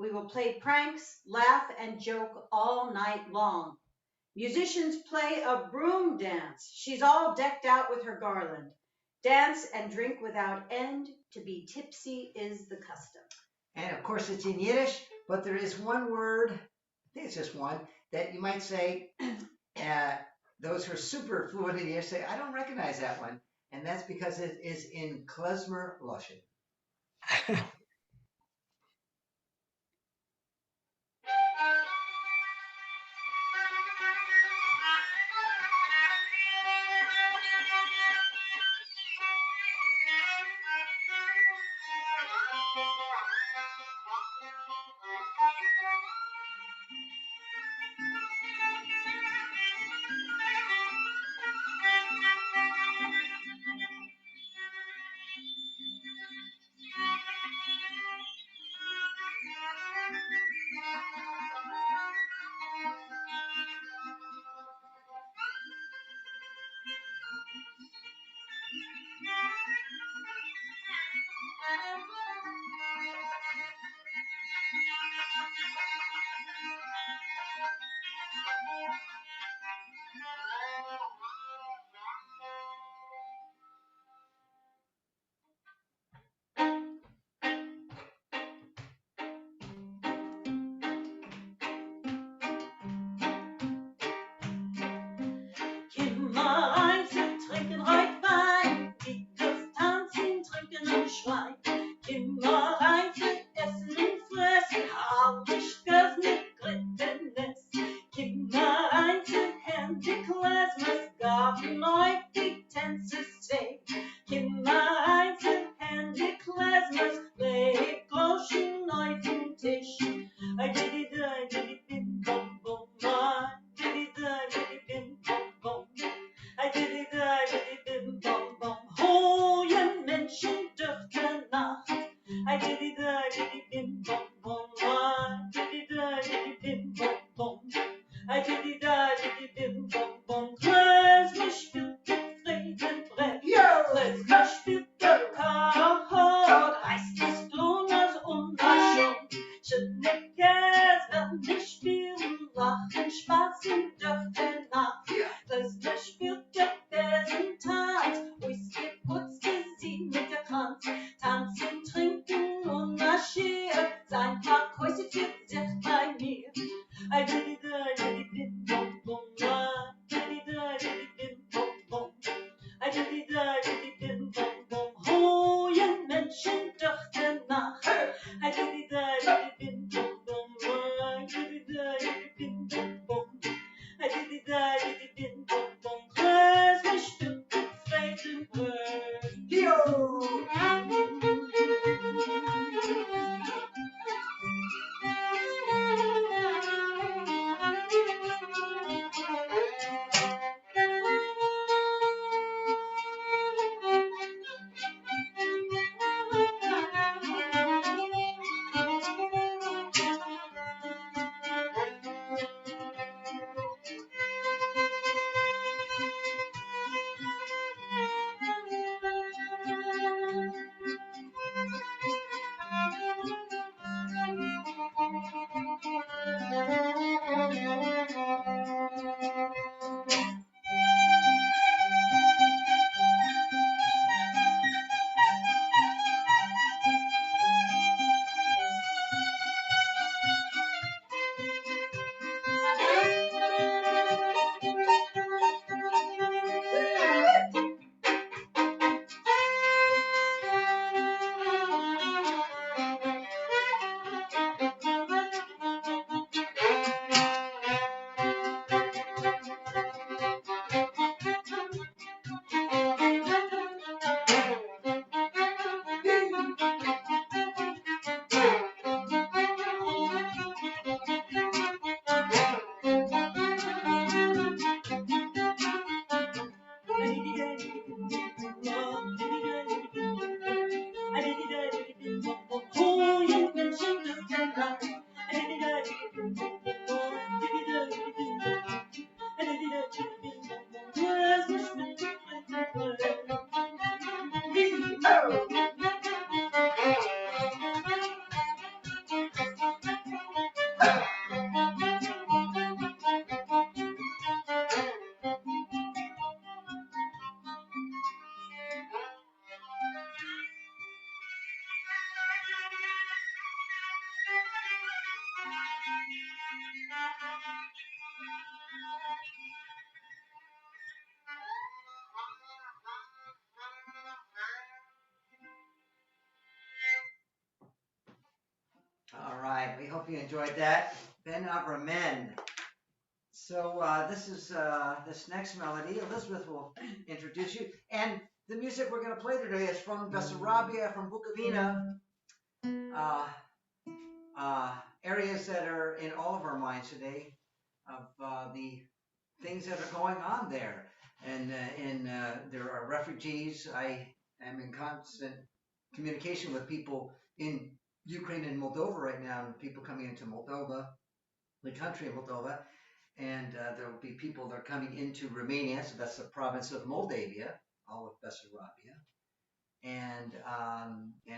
We will play pranks, laugh, and joke all night long. Musicians play a broom dance. She's all decked out with her garland. Dance and drink without end. To be tipsy is the custom. And of course, it's in Yiddish, but there is one word, I think it's just one, that you might say, those who are super fluent in Yiddish say, I don't recognize that one. And that's because it is in klezmer lashon. All right, we hope you enjoyed that. Ben Abramen. So this is this next melody. Elizabeth will introduce you. And the music we're going to play today is from Bessarabia, from Bukovina. Areas that are in all of our minds today of the things that are going on there. And there are refugees. I am in constant communication with people in Ukraine and Moldova right now, and people coming into Moldova, the country of Moldova. And there will be people that are coming into Romania, so that's the province of Moldavia, all of Bessarabia. And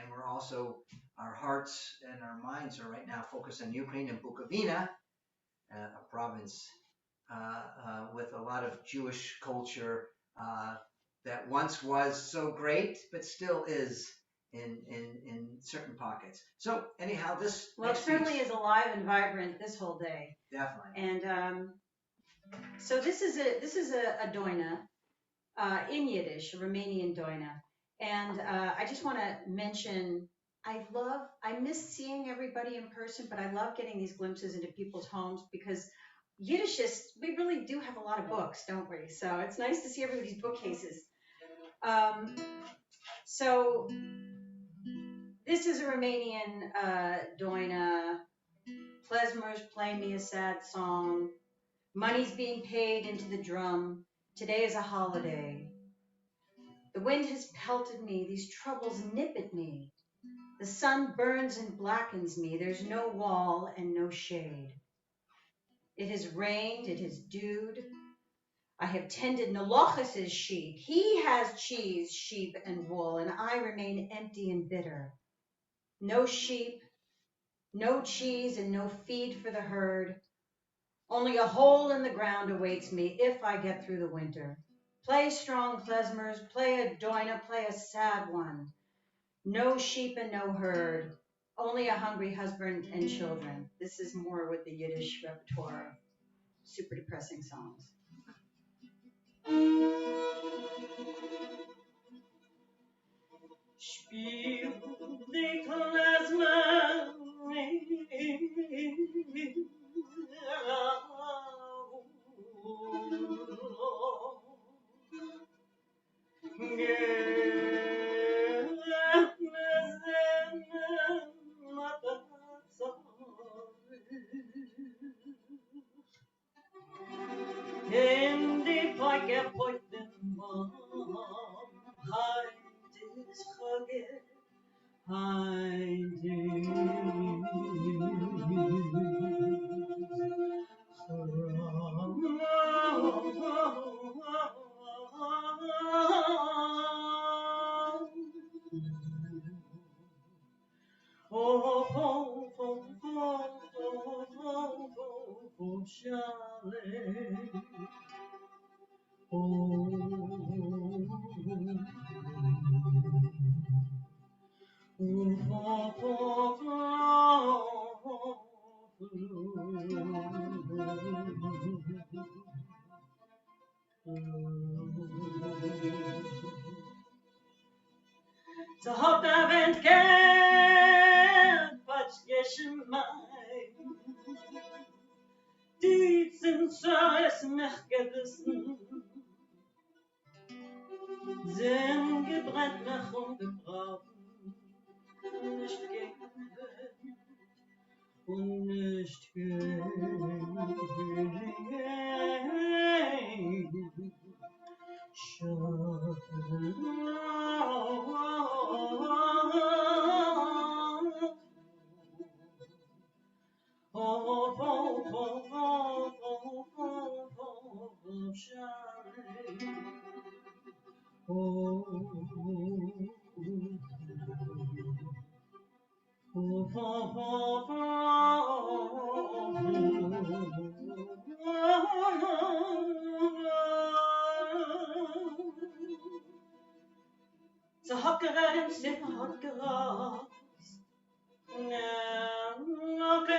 we're also, our hearts and our minds are right now focused on Ukraine and Bukovina, a province with a lot of Jewish culture that once was so great, but still is in certain pockets. So anyhow, this it certainly is alive and vibrant this whole day. Definitely. And so this is a doina in Yiddish, a Romanian doina. And I just want to mention, I miss seeing everybody in person, but I love getting these glimpses into people's homes because Yiddishists, we really do have a lot of books, don't we? So it's nice to see everybody's bookcases. So this is a Romanian doina. Klezmer's Play Me a Sad Song. Money's being paid into the drum. Today is a holiday. The wind has pelted me. These troubles nip at me. The sun burns and blackens me. There's no wall and no shade. It has rained. It has dewed. I have tended Nolochis' sheep. He has cheese, sheep, and wool, and I remain empty and bitter. No sheep, no cheese, and no feed for the herd. Only a hole in the ground awaits me if I get through the winter. Play strong klezmers, play a doina, play a sad one. No sheep and no herd, only a hungry husband and children. This is more with the Yiddish repertoire of super depressing songs. Spiel die Klezmer in die Poike poiten Heint is Chage, Heint is So hot I went get but geschmai Diesen Scheiß mich gerissen Sind gebrannt nach umgebrochen Nicht gegen und nicht gegen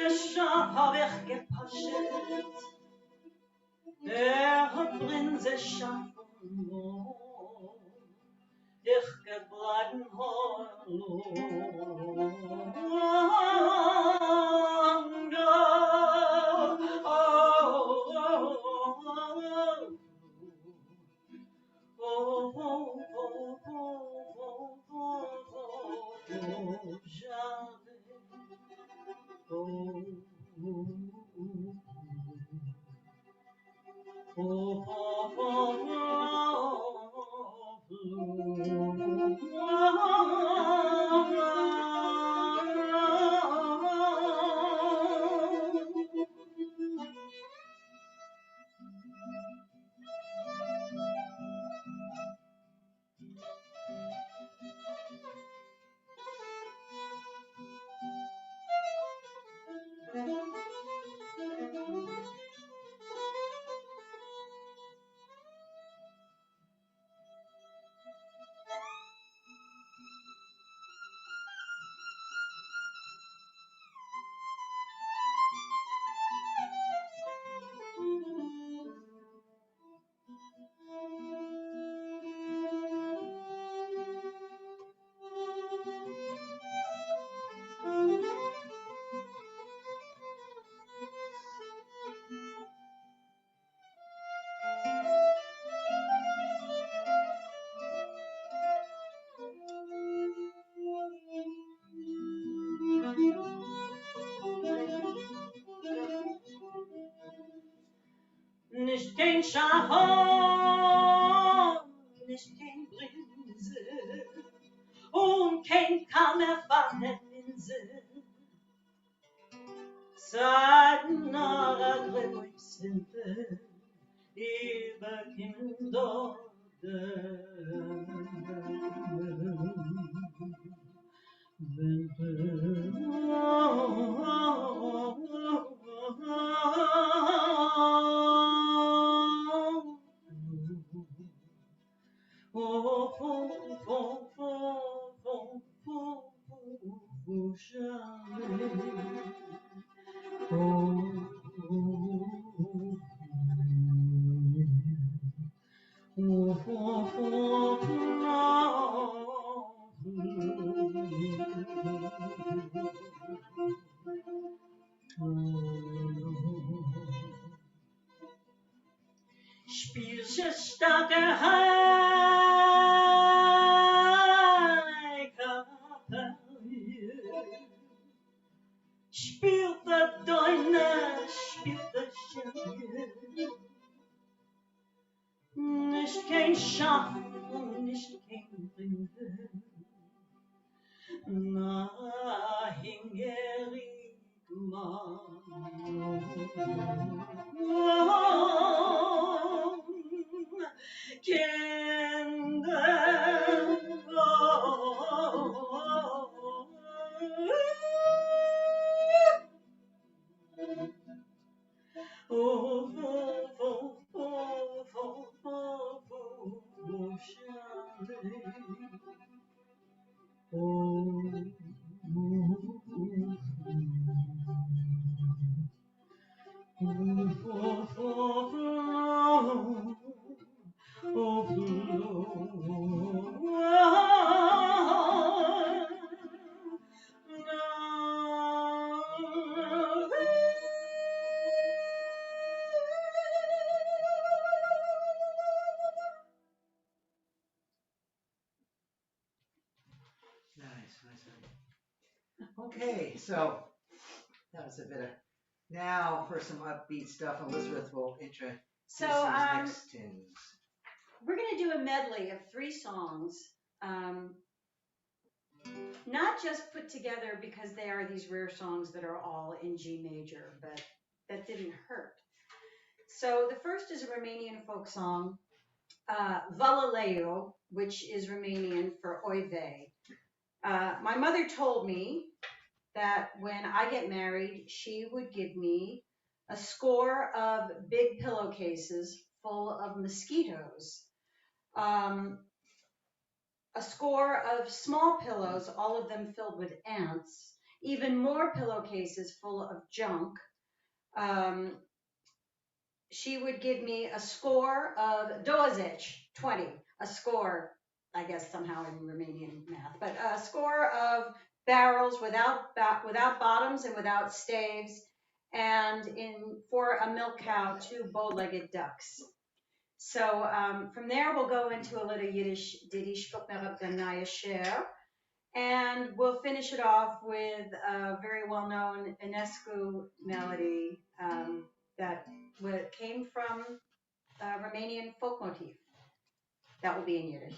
Schaf hab ich gepaschet, Prinze Schaf ich gebleiben Nicht kein Schafon, nicht kein Prinze und kein Kammerfahrenpinsel. Seit nach Größente über Kinder. Spielche starke Heikaperje, spielt der Deune, spielt der Schenke, nicht kein Schaf und nicht kein Rinde, na hingerigma. Nice. Okay, so that was a bit of. Now for some upbeat stuff, Elizabeth will introduce these next tunes. We're going to do a medley of 3 songs, not just put together because they are these rare songs that are all in G major, but that didn't hurt. So the first is a Romanian folk song, Valaleo, which is Romanian for Oy vey. My mother told me that when I get married, she would give me a score of big pillowcases full of mosquitoes, a score of small pillows, all of them filled with ants, even more pillowcases full of junk. Um, she would give me a score of 20, 20, a score, I guess somehow in Romanian math, but a score of barrels without bottoms and without staves, and for a milk cow, 2 bow-legged ducks. So from there, we'll go into a little Yiddish ditty, Shkopmerab Ganaya Sher, and we'll finish it off with a very well-known Enescu melody that came from a Romanian folk motif. That will be in Yiddish.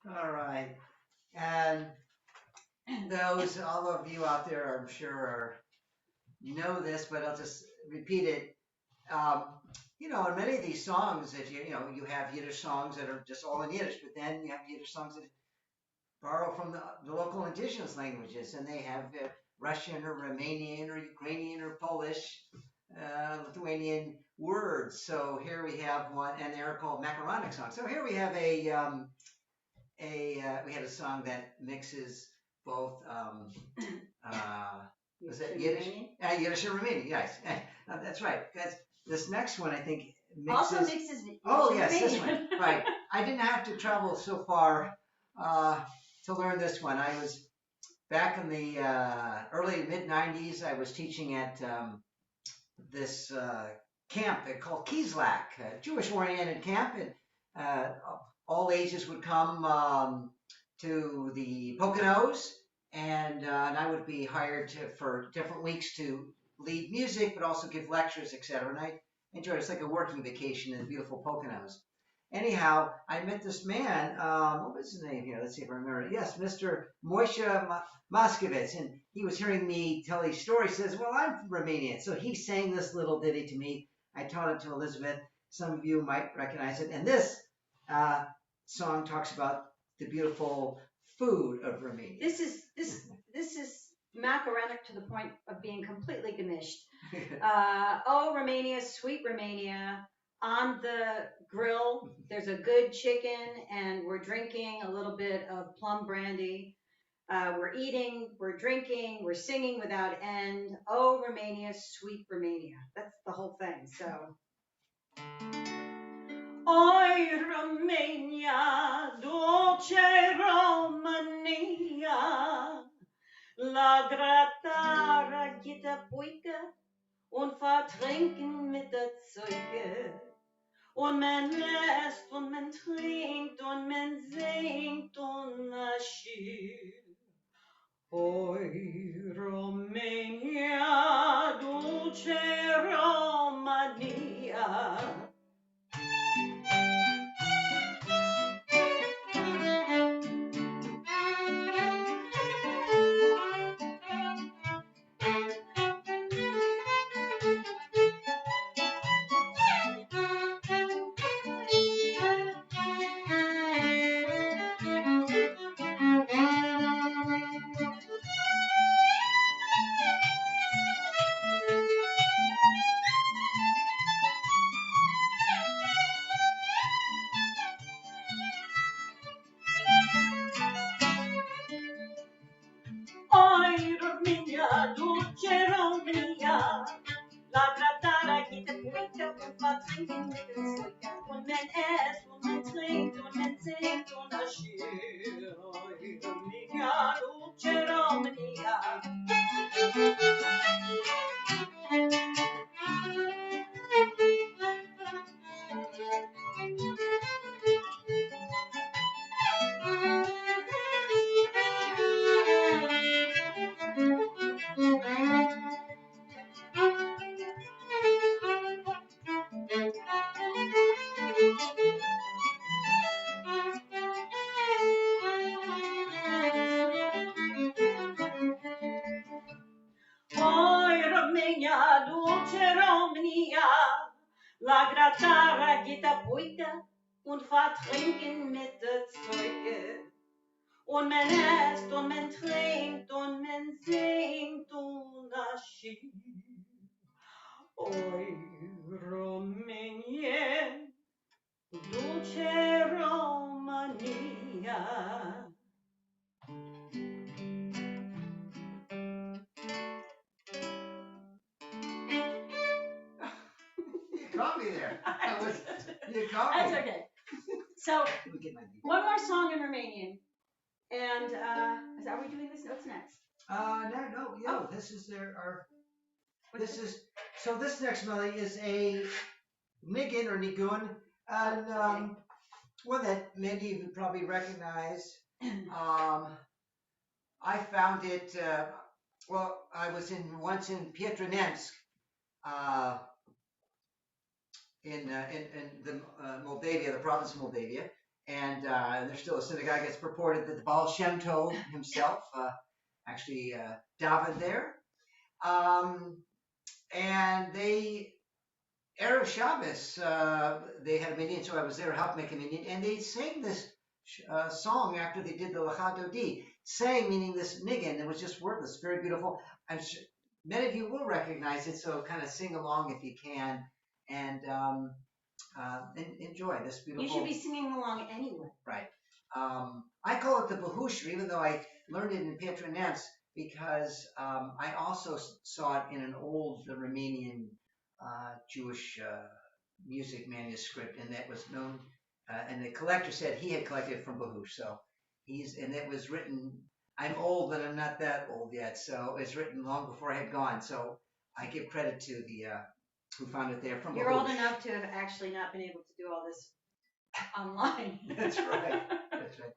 All right. And all of you out there, I'm sure, know this, but I'll just repeat it. Um, in many of these songs that you have Yiddish songs that are just all in Yiddish, but then you have Yiddish songs that borrow from the local indigenous languages, and they have Russian or Romanian or Ukrainian or Polish, Lithuanian words. So here we have one, and they're called macaronic songs. So here we have we had a song that mixes both was it Yiddish? Yiddish and Romanian, yes. That's right. This next one, I think, mixes. Also mixes. Oh, yes, this one. Right. I didn't have to travel so far to learn this one. I was back in the early mid '90s. I was teaching at this camp called Kieslak, a Jewish-oriented camp, and all ages would come to the Poconos, and I would be hired for different weeks to lead music, but also give lectures, etc. And I enjoyed it. It's like a working vacation in the beautiful Poconos. Anyhow, I met this man. What was his name here? Let's see if I remember. Yes, Mr. Moshe Moskovitz, and he was hearing me tell these stories. He says, "Well, I'm from Romania," so he sang this little ditty to me. I taught it to Elizabeth. Some of you might recognize it. And this song talks about the beautiful food of Romania. This is macaronic to the point of being completely gamished. Oh, Romania, sweet Romania. On the grill, there's a good chicken, and we're drinking a little bit of plum brandy. We're eating, we're drinking, we're singing without end. Oh, Romania, sweet Romania. That's the whole thing. So. Oi, Romania, dolce Romania, la gratara gita puica und vertrinken mit der Zeuge. Und man lässt und man trinkt und man singt und naschiert. Oi, Romania, dolce Romania. Oi, Romania, dolce Romania, la gratara gita puica und vertrinken mit dem Zucker. Und man esst und man trinkt und man singt und naschiert. Oi, Romania, dolce Romania. Oi, Romania, dolce Romania, la gratara gita puica und vertrinken mit der Zeuge. Und man esst und man trinkt und man singt und naschiert. Oi, Romania, dolce Romania. You caught me there. You caught me. That's okay. So, one more song in Romanian. And are we doing this notes next? No. This is this next melody is a nigun or nigun, and one that many of you probably recognize. I found it. I was once in Pietronensk, in the Moldavia, the province of Moldavia, and there's still a synagogue. It's purported that the Baal Shem Tov himself actually davened there, and they Erev Shabbos they had a minyan, so I was there to help make a minyan, and they sang this song after they did the Lecha Dodi. Sang meaning this nigun. It was just wordless, very beautiful. I'm sure many of you will recognize it, so kind of sing along if you can, and enjoy this beautiful. You should be singing along anyway. Right. I call it the Bahushra, even though I learned it in Pietronensk, because I also saw it in an old Romanian Jewish music manuscript, and that was known. And the collector said he had collected it from Bahush, so And it was written, I'm old, but I'm not that old yet. So it's written long before I had gone. So I give credit to the who found it there from You're old Bahoosh. enough to have actually not been able to do all this online. That's right. That's right.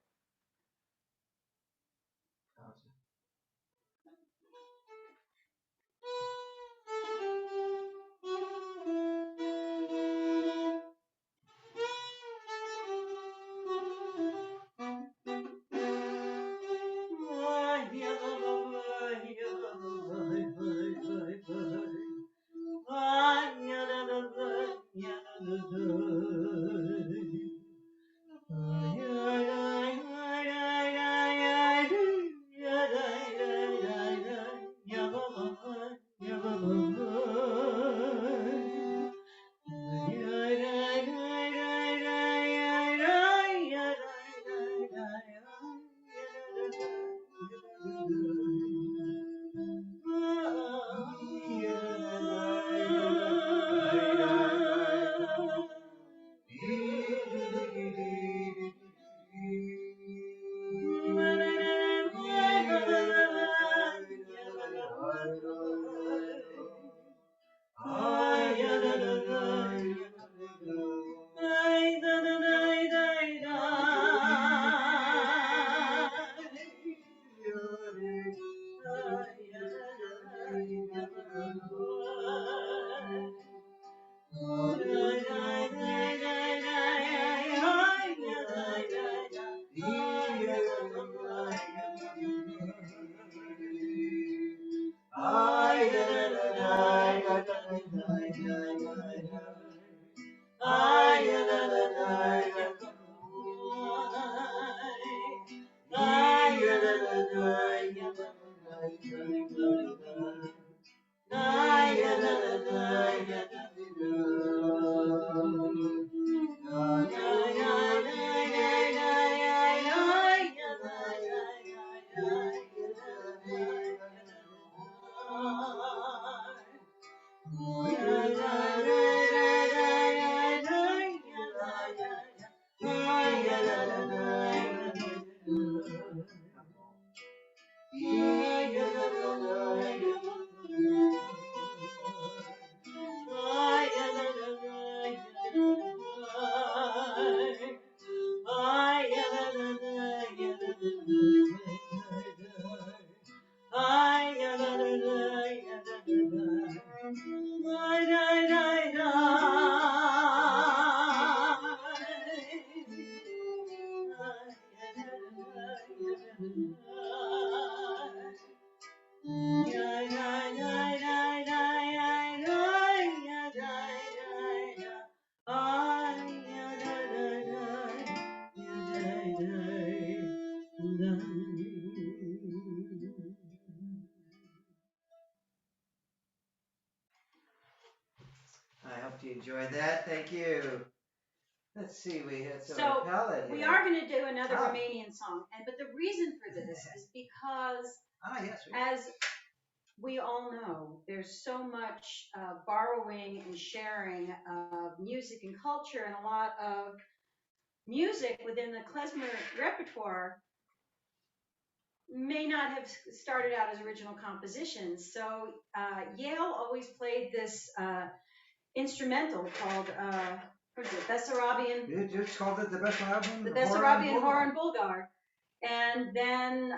I hope you enjoyed that. Thank you. Let's see, we had some So palette we here. are going to do another Ah. Romanian song, but the reason for this is because, Yes, as we all know, there's so much borrowing and sharing of music and culture, and a lot of music within the klezmer repertoire may not have started out as original compositions. So Yale always played this instrumental called, what is it, Bessarabian? You just called it the Bessarabian? The Bessarabian Horan Bulgar. And then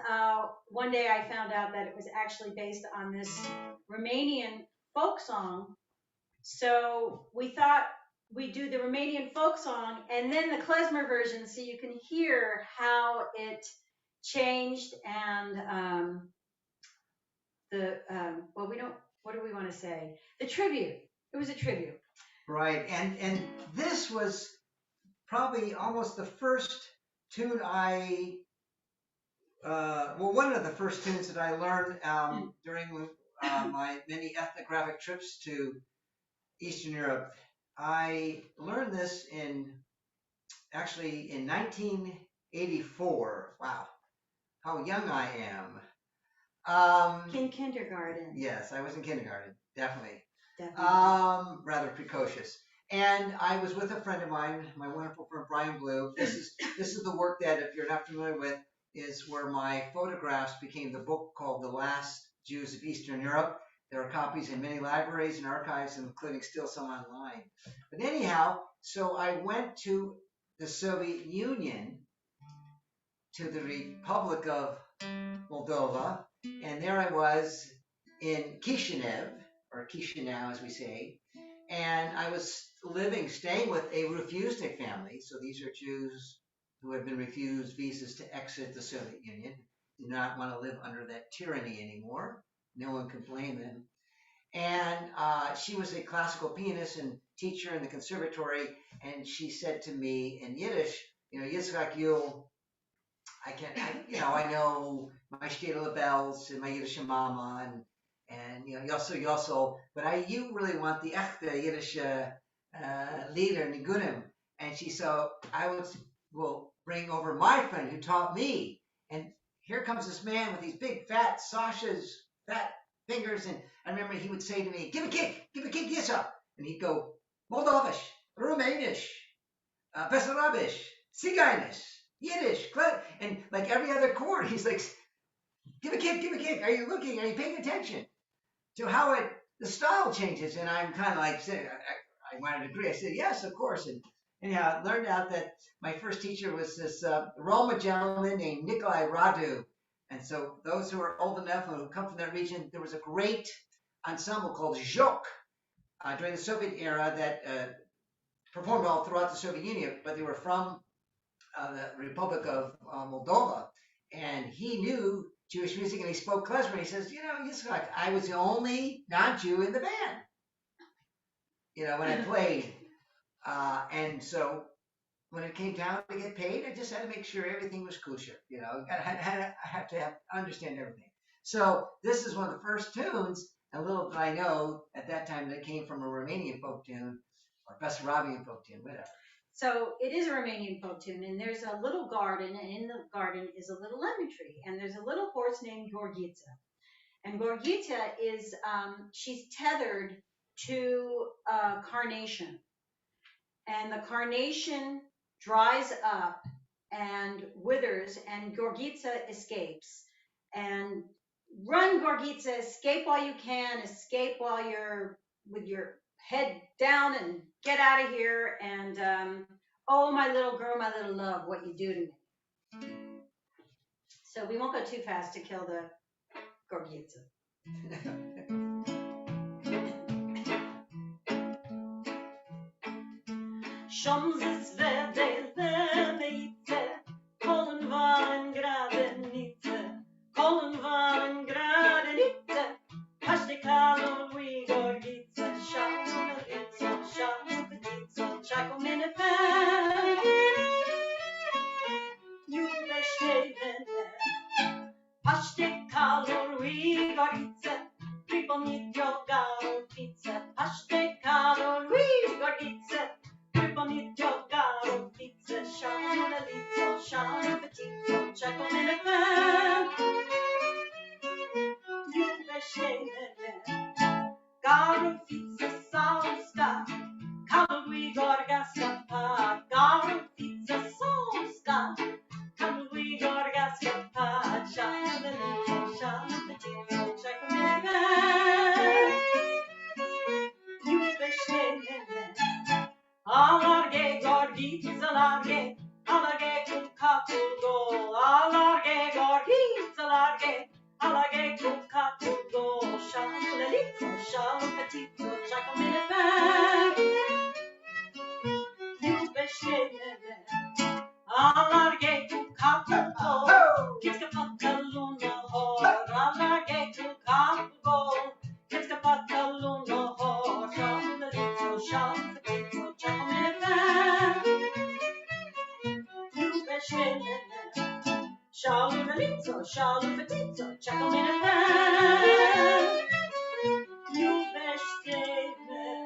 one day I found out that it was actually based on this Romanian folk song. So we thought we'd do the Romanian folk song and then the klezmer version so you can hear how it changed and well, we don't, what do we want to say? The tribute. It was a tribute. Right, and this was probably almost the first tune one of the first tunes that I learned during my many ethnographic trips to Eastern Europe. I learned this actually in 1984. Wow, how young I am. In kindergarten. Yes, I was in kindergarten, definitely. Definitely. Rather precocious. And I was with a friend of mine, my wonderful friend Brian Blue. This is the work that, if you're not familiar with, is where my photographs became the book called The Last Jews of Eastern Europe. There are copies in many libraries and archives, including still some online. But anyhow, so I went to the Soviet Union, to the Republic of Moldova, and there I was in Kishinev, or Chisinau as we say, and I was staying with a refusnik family. So these are Jews who have been refused visas to exit the Soviet Union, do not want to live under that tyranny anymore. No one can blame them. And she was a classical pianist and teacher in the conservatory, and she said to me in Yiddish, Yitzchak, I know my shtetl bells and my Yiddish mama and yosso, but you really want the echte Yiddish leader nigunim. And she said, will bring over my friend who taught me. And here comes this man with these big fat Sasha's fat fingers, and I remember he would say to me, give a kick, Yissa. And he'd go, Moldovish, Rumänisch, Bessarabisch, Zigeinisch, Yiddish, and like every other chord, he's like, give a kick. Are you paying attention to how the style changes? And I'm kind of like saying, I wanted to agree. I said, yes, of course. And anyhow, I learned out that my first teacher was this Roma gentleman named Nikolai Radu. And so those who are old enough and who come from that region, there was a great ensemble called Zhok during the Soviet era that performed all throughout the Soviet Union, but they were from the Republic of Moldova. And he knew Jewish music and he spoke klezmer. He says, Yitzchak, I was the only non-Jew in the band, when I played. And so when it came time to get paid, I just had to make sure everything was kosher. I had to understand everything. So this is one of the first tunes, and little did I know at that time that it came from a Romanian folk tune or Bessarabian folk tune, whatever. So it is a Romanian folk tune, and there's a little garden, and in the garden is a little lemon tree, and there's a little horse named Gorgitza. And Gorgitza is, she's tethered to a carnation. And the carnation dries up and withers, and Gorgitza escapes. And run, Gorgitza, escape while you can, escape while you're with your head down, and get out of here. And oh, my little girl, my little love, what you do to me. So we won't go too fast to kill the Gorgitza. Shomzes vede leveice, kolen waren gradenice, kolen waren gradenice, pashte kalon we Gorgitza, shal petitzo, chako minefen, you beshtevene, pashte kalon we Gorgitza, pripomnitjo galpice, pashte kalon we Gorgitza, pripomnitjo galpice, shal petitzo, chako minefen, you beshtevene, galpice sausta, kalui gorgaska pa, galpice sausta, kalui gorgaska pa, shal petitzo, chako minefen, you beshtevene, alarge Gorgitza large, alarge cum capul go, alarge Gorgitza large, alarge cum capul go, shal petitzo, chako minefen, you beshtevene, alarge cum capul go, kitska pataluna hor, alarge cum capul go, kitska pataluna hor, shal petitzo, chako minefen, you beshtevene, shal petitzo, chako minefen, you beshtevene.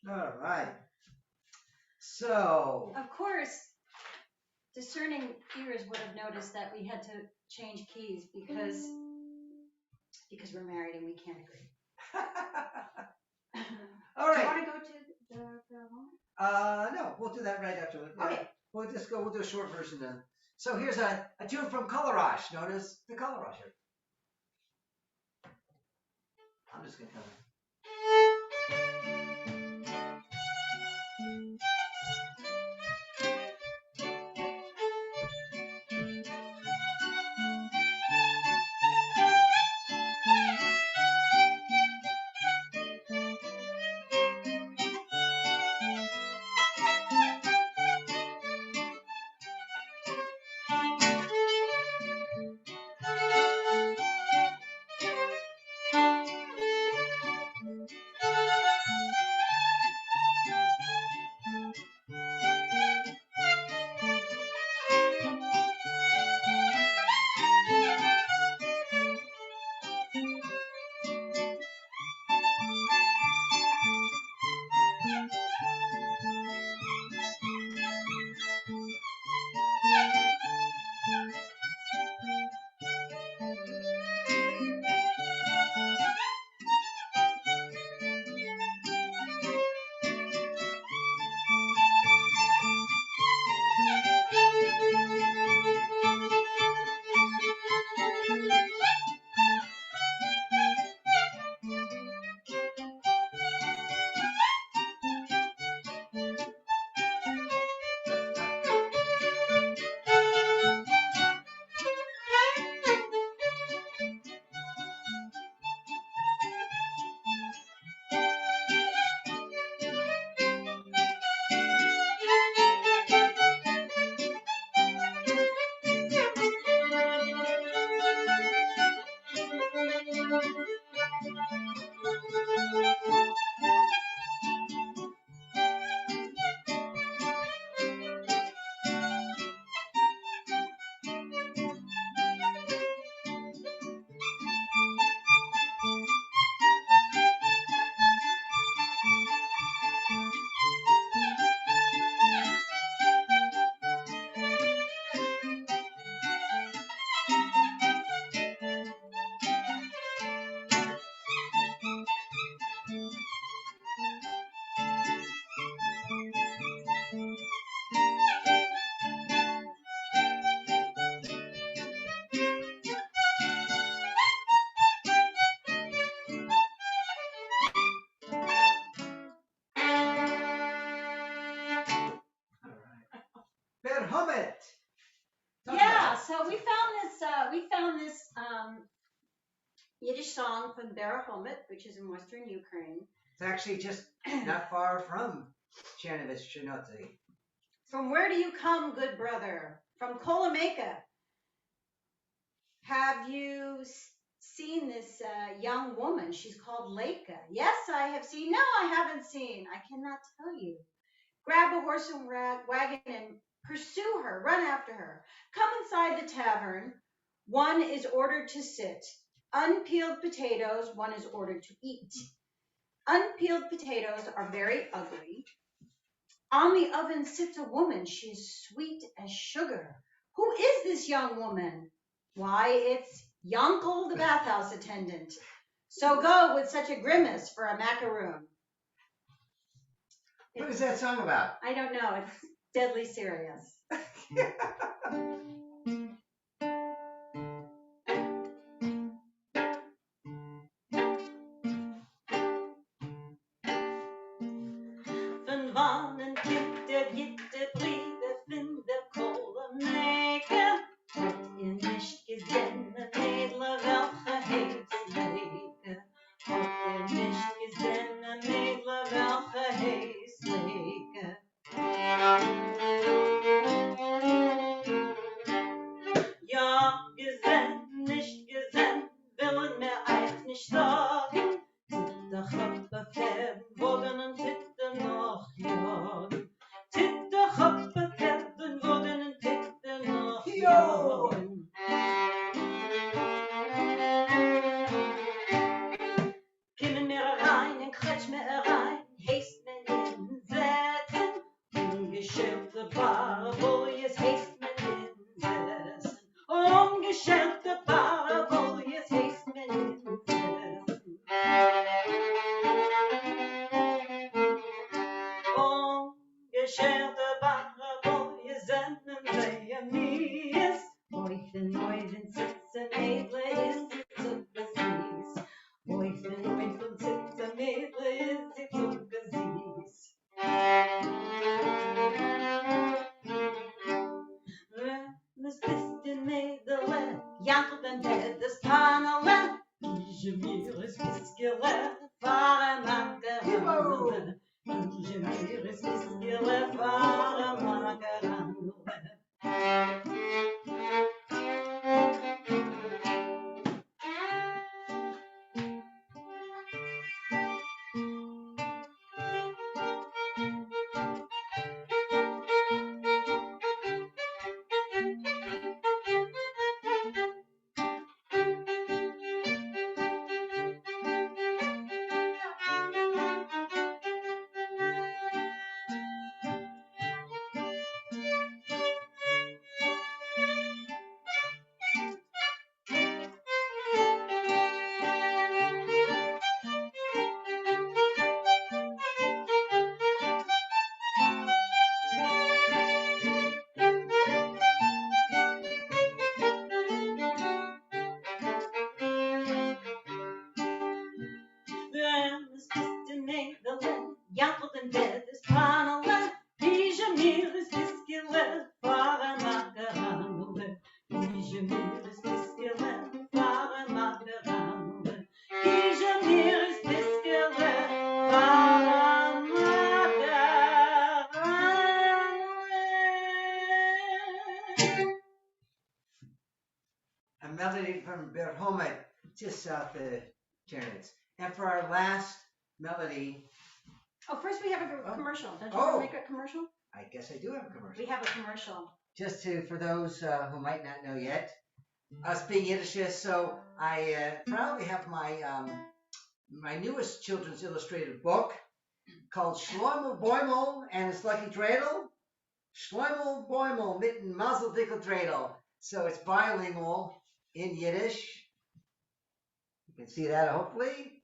All right. So. Of course, discerning ears would have noticed that we had to change keys because we're married and we can't agree. All right. Do you want to go to the moment? No, we'll do that right after. Okay. We'll do a short version then. So here's a tune from Color Rush. Notice the Color Rush here. I'm just going to come in. Verhommet. Yeah, so we found this Yiddish song from Berahomit, which is in western Ukraine. It's actually just not far from Chernovitz, Chernobyl. From where do you come, good brother? From Kolomeka. Have you seen this young woman. She's called Leica. Yes, I have seen. No, I haven't seen. I cannot tell you. Grab a horse and wagon and pursue her. Run after her. Come inside the tavern. One is ordered to sit. Unpeeled potatoes, one is ordered to eat. Unpeeled potatoes are very ugly. On the oven sits a woman. She is sweet as sugar. Who is this young woman? Why, it's Yonkel, the bathhouse attendant. So go with such a grimace for a macaroon. What is that song about? I don't know. It's deadly serious. Van wannen Kinder gitte Briefe finde kolen maken. Hat nicht gesehen, Mädel, welche heet leken. Hat nicht gesehen, Mädel, welche heet leken. Ja, gesehen, nicht gesehen, willen mir echt nicht sagen. Titte Chappe Pferden, Wogen und Titte noch jagen. Titte Chappe Pferden, Wogen und Titte noch jagen. Kimmen mir rein und kretsch mir rein, heist mir hinsetzen. Ungeschirrte Bar, wo jetzt heist mir hinsetzen. Ungeschirrte Bar, wo jetzt heist mir hinsetzen. Ungeschirrte Bar, wo jetzt senden wir mies. Neuven sitzen, Mädle, ist sie zucker süß. Neuven sitzen, Mädle, ist sie zucker süß. Das bisschen Mädle, jankelt en bed, das Panelen. Je mir is biskele, fahre macarone. Je mir is biskele, fahre macarone. Jankelt en bed is panelen, je meer is biskele, varen macarone. Je meer is biskele, varen macarone. Je meer is biskele, varen macarone. A melody from Berhomet, just south of Ternitz. And for our last melody, Oh, first we have a commercial. Don't you Oh. want to make a commercial? I guess I do have a commercial. We have a commercial. Just for those who might not know yet, us being Yiddishists, so I proudly have my newest children's illustrated book called Shloimel Boimel and his Lucky Dreidel. Shloimel Boimel mitten Mazel Dickel Dreidel. So it's bilingual in Yiddish. You can see that hopefully.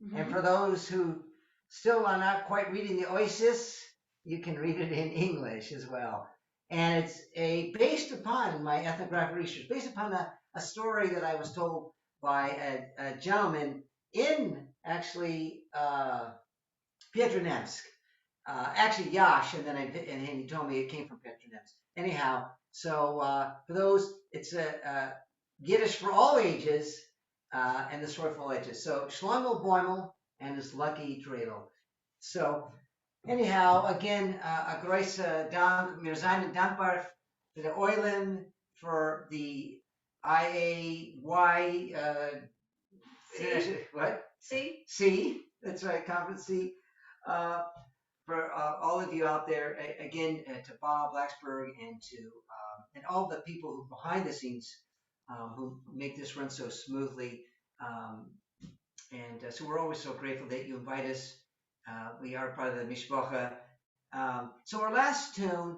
Mm-hmm. And for those who still are not quite reading the IAYC, you can read it in English as well. And it's based upon my ethnographic research, based upon a story that I was told by a gentleman in actually Pietronemsk. Actually Yash, and then he told me it came from Pietronemsk. Anyhow, so for those, it's a Yiddish for all ages and the story for all ages. So Shlomo Boimel and his Lucky Dreidel. So anyhow, again, a große Dank, wir seien dankbar für the Eulen, for the IAY, C. what? C. C. That's right, Conference C. Uh, for all of you out there, again, to Bob Blacksburg and to and all the people who behind the scenes who make this run so smoothly. Um, and so we're always so grateful that you invite us. We are part of the Mishpacha. So our last tune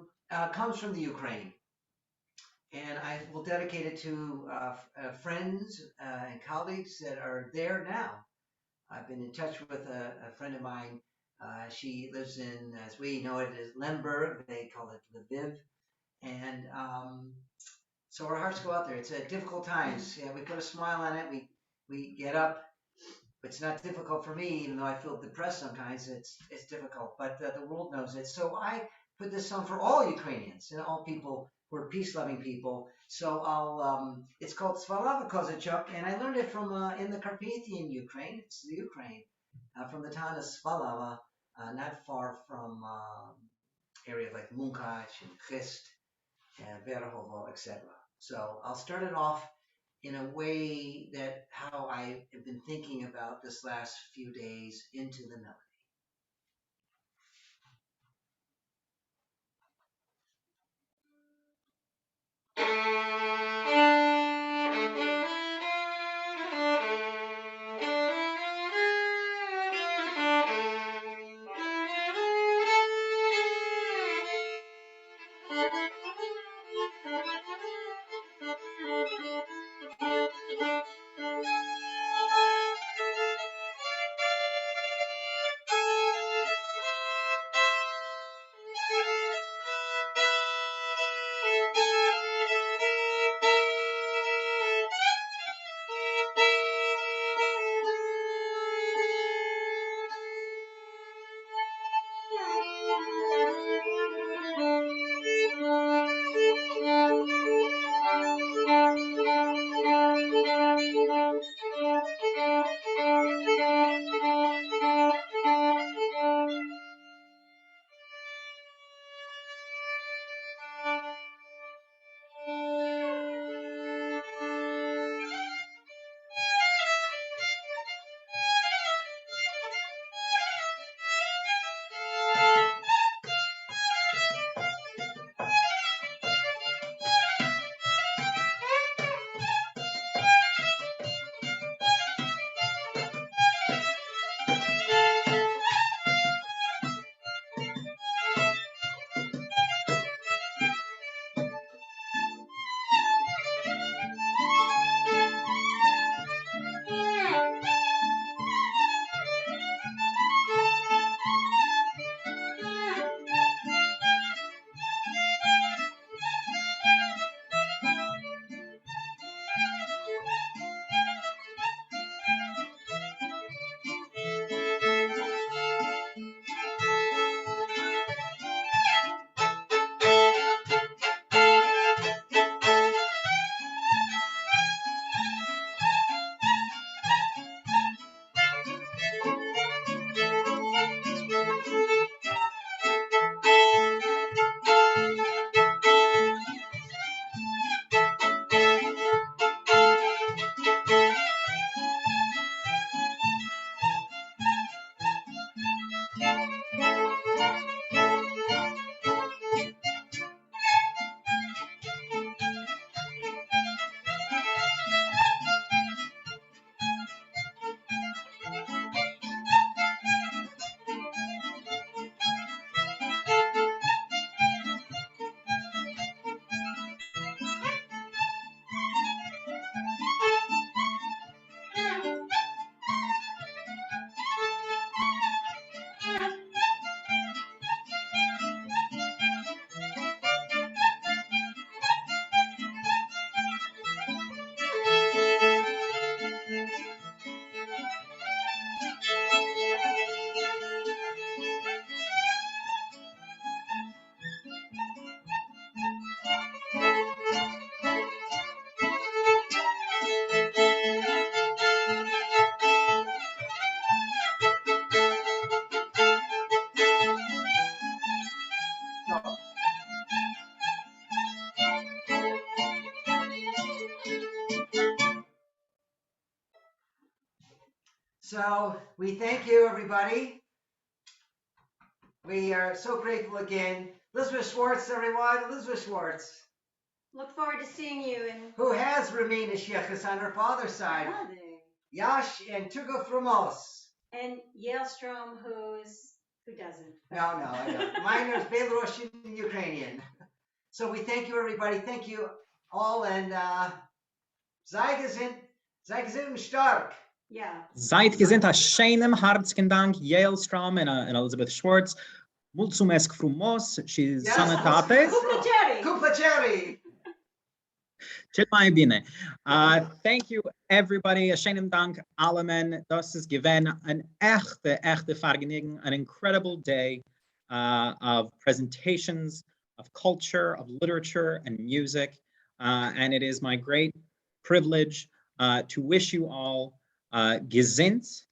comes from the Ukraine. And I will dedicate it to friends and colleagues that are there now. I've been in touch with a friend of mine. She lives in, as we know it, is Lemberg. They call it Lviv. And so our hearts go out there. It's difficult times. Yeah, we put a smile on it. We get up. It's not difficult for me, even though I feel depressed sometimes. It's difficult, but the world knows it. So I put this song for all Ukrainians and all people who are peace-loving people. So I'll it's called Svalava Kozachuk, and I learned it from in the Carpathian Ukraine. It's the Ukraine from the town of Svalava, not far from areas like Munkach and Chist and Verhovo, etc. So I'll start it off in a way that how I have been thinking about this last few days into the melody. So we thank you, everybody. We are so grateful again. Elizabeth Schwartz, everyone. Elizabeth Schwartz. Look forward to seeing you in Who has Ramina Shekhas on her father's side. Yash and Tuga Frumos. And Yale Strom, who doesn't. No, I don't. Mine is Belarusian and Ukrainian. So we thank you, everybody. Thank you all, and sei gesund stark. Yeah. Seid gesinnt a scheinem herzlichen Dank, Yale Strom and Elizabeth Schwartz. Mulțumesc frumos și sănătate. Kupacheri. Cel mai bine. Thank you, everybody. A scheinem Dank, allemen. Das ist gewesen an echte Vergnügen, an incredible day of presentations, of culture, of literature, and music. And it is my great privilege to wish you all gesinnt,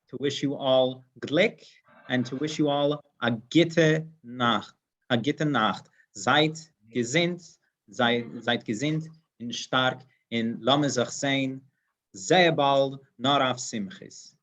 to wish you all Glück, and to wish you all a gute Nacht. A gute Nacht. Seid gesinnt, seid gesinnt und stark in Lamme sich sein. Sehr bald, nur auf Simchis.